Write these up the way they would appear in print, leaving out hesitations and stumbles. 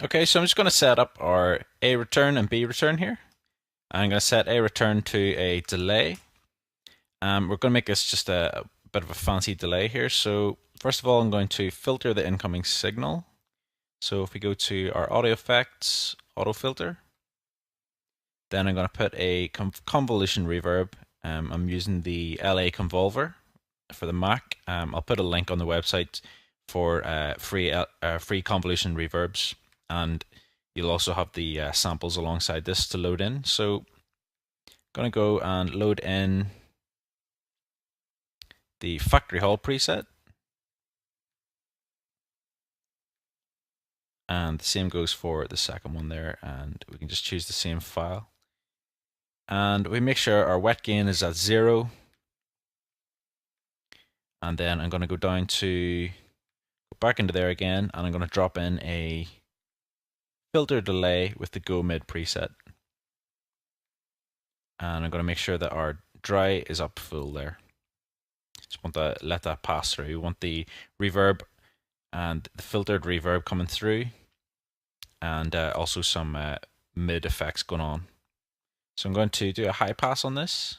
Okay, so I'm just going to set up our A return and B return here. I'm going to set A return to a delay. We're going to make this just a bit of a fancy delay here. So first of all, I'm going to filter the incoming signal. So if we go to our audio effects, auto filter, then I'm going to put a convolution reverb. I'm using the LA Convolver for the Mac. I'll put a link on the website for free convolution reverbs, and you'll also have the samples alongside this to load in. So I'm going to go and load in the Factory Hall preset. And the same goes for the second one there, and we can just choose the same file. And we make sure our wet gain is at 0. And then I'm going to go down to go back into there again, and I'm going to drop in a filter delay with the go mid preset. And I'm going to make sure that our dry is up full there. Just want to let that pass through. We want the reverb and the filtered reverb coming through, and also some mid effects going on. So I'm going to do a high pass on this,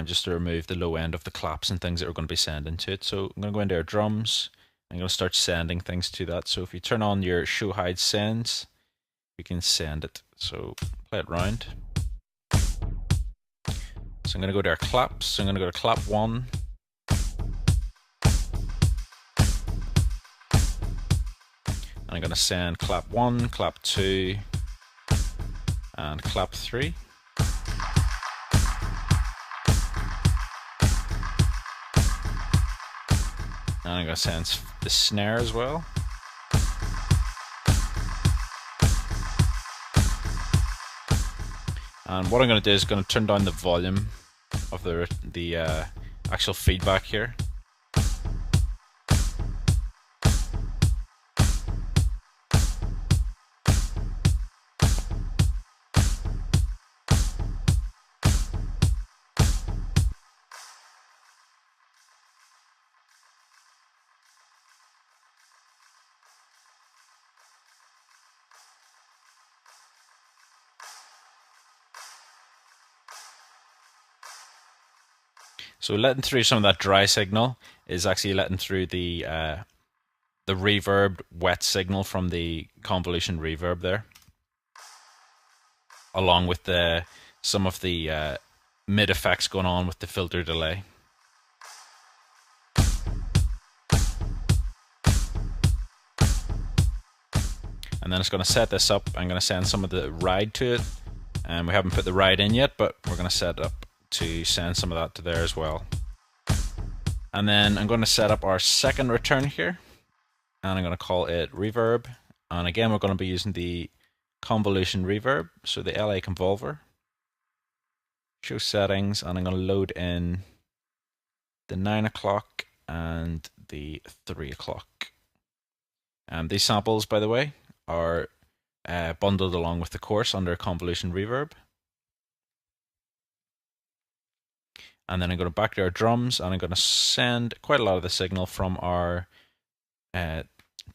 just to remove the low end of the claps and things that we're going to be sending to it. So I'm going to go into our drums. I'm going to start sending things to that. So if you turn on your show hide sends, you can send it. So play it round. So I'm going to go to our claps. So I'm going to go to clap 1. And I'm going to send clap 1, clap 2, and clap 3. And I'm going to send the snare as well. And what I'm going to do is going to turn down the volume of the actual feedback here. So letting through some of that dry signal is actually letting through the reverb wet signal from the convolution reverb there, along with some of the mid effects going on with the filter delay. And then it's going to set this up. I'm going to send some of the ride to it, and we haven't put the ride in yet, but we're going to set it up to send some of that to there as well. And then I'm going to set up our second return here, and I'm going to call it reverb. And again, we're going to be using the convolution reverb, so the LA Convolver. Show settings, and I'm going to load in the 9 o'clock and the 3 o'clock. These samples, by the way, are bundled along with the course under convolution reverb. And then I'm going to back to our drums, and I'm going to send quite a lot of the signal from our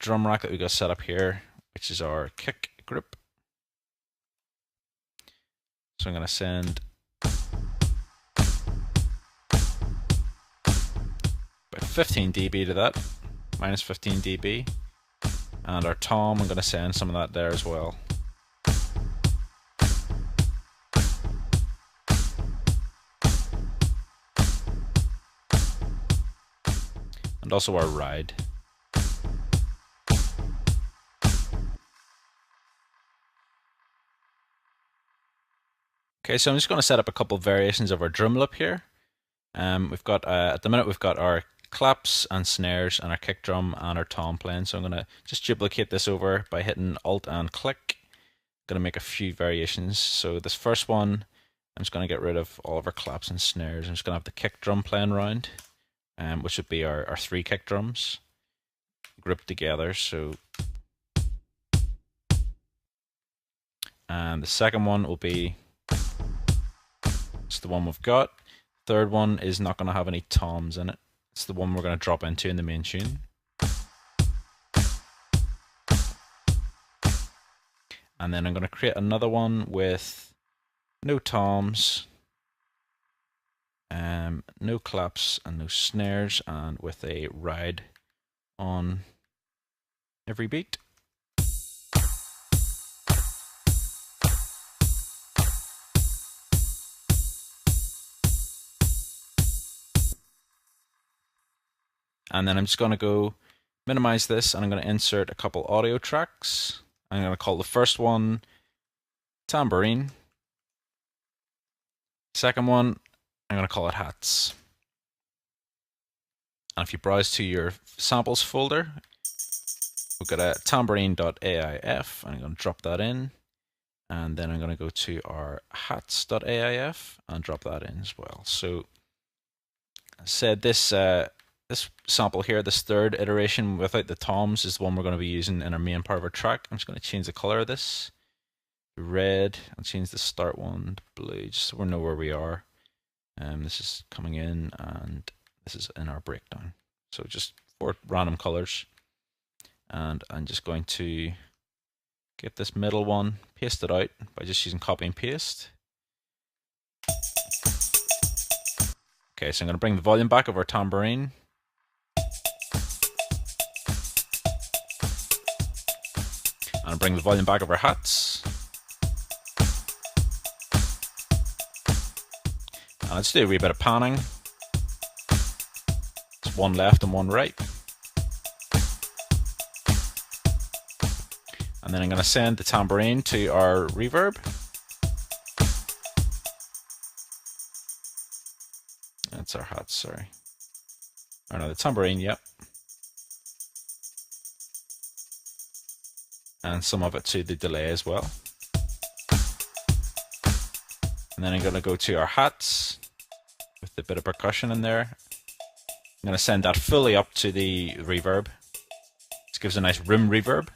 drum rack that we got set up here, which is our kick group. So I'm going to send about 15 dB to that, minus 15 dB. And our tom, I'm going to send some of that there as well. And also our ride. Okay, so I'm just going to set up a couple of variations of our drum loop here. We've got at the minute we've got our claps and snares and our kick drum and our tom playing. So I'm going to just duplicate this over by hitting Alt and click. I'm going to make a few variations. So this first one, I'm just going to get rid of all of our claps and snares. I'm just going to have the kick drum playing around, which would be our 3 kick drums grouped together. So, and the second one will be it's the one we've got. Third one is not going to have any toms in it. It's the one we're going to drop into in the main tune. And then I'm going to create another one with no toms, no claps and no snares, and with a ride on every beat. And then I'm just going to go minimize this, and I'm going to insert a couple audio tracks. I'm going to call the first one tambourine. Second one, I'm going to call it hats. And if you browse to your samples folder, we've got a tambourine.aif. I'm going to drop that in. And then I'm going to go to our hats.aif and drop that in as well. So I said this sample here, this third iteration without the toms, is the one we're going to be using in our main part of our track. I'm just going to change the color of this to red and change the start one to blue, just so we know where we are. This is coming in and this is in our breakdown. So just 4 random colors. And I'm just going to get this middle one, paste it out by just using copy and paste. Okay, so I'm going to bring the volume back of our tambourine. And bring the volume back of our hats. And let's do a wee bit of panning. It's one left and one right. And then I'm going to send the tambourine to our reverb. That's our hats, sorry. Oh no, the tambourine, yep. And some of it to the delay as well. And then I'm going to go to our hats with a bit of percussion in there. I'm going to send that fully up to the reverb. This gives a nice room reverb.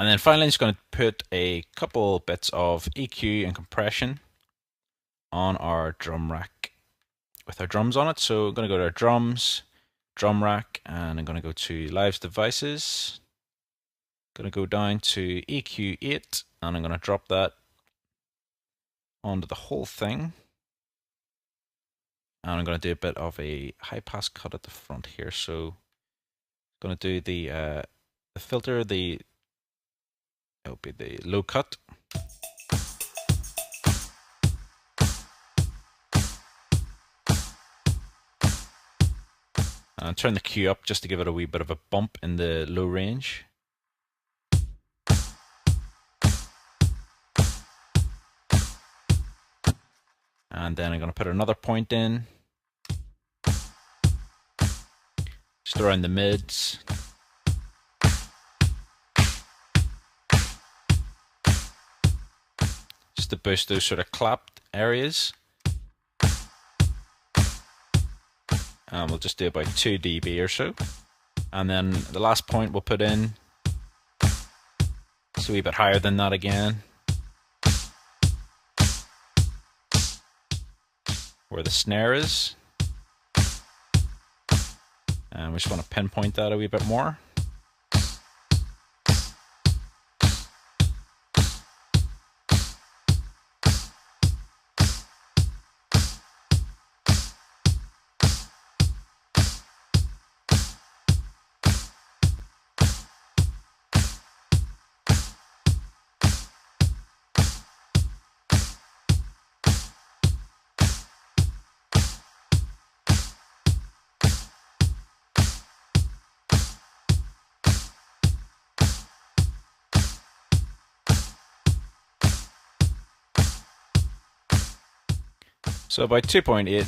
And then finally, I'm just going to put a couple bits of EQ and compression on our drum rack with our drums on it. So I'm going to go to our drums, drum rack, and I'm going to go to Live Devices. I'm going to go down to EQ8, and I'm going to drop that onto the whole thing. And I'm going to do a bit of a high pass cut at the front here. So I'm going to do the filter, it'll be the low cut. And turn the Q up just to give it a wee bit of a bump in the low range. And then I'm going to put another point in, just around the mids. Just to boost those sort of clapped areas. And we'll just do about 2 dB or so. And then the last point we'll put in, just a wee bit higher than that again, where the snare is. And we just want to pinpoint that a wee bit more. So about 2.8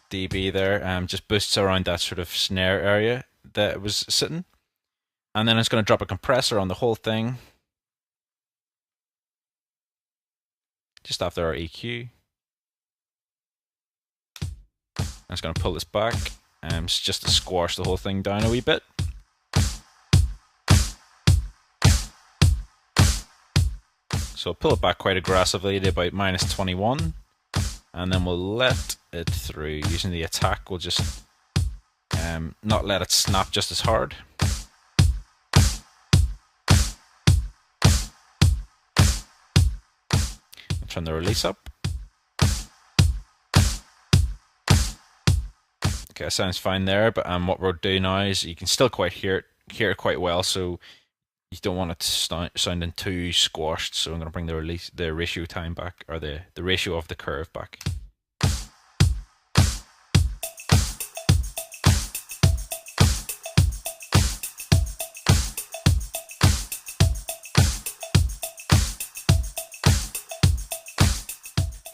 dB there, just boosts around that sort of snare area that it was sitting. And then it's going to drop a compressor on the whole thing, just after our EQ. I'm just going to pull this back, just to squash the whole thing down a wee bit. So pull it back quite aggressively to about -21, and then we'll let it through using the attack. We'll just not let it snap just as hard. Turn the release up. Okay, that sounds fine there, but what we'll do now is you can still quite hear it quite well, so you don't want it sounding too squashed. So I'm going to bring the ratio time back, or the ratio of the curve back.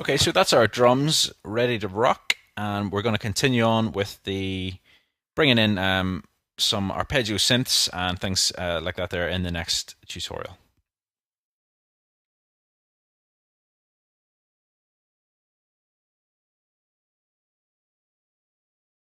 Okay, so that's our drums ready to rock, and we're going to continue on with bringing in some arpeggio synths and things like that there in the next tutorial.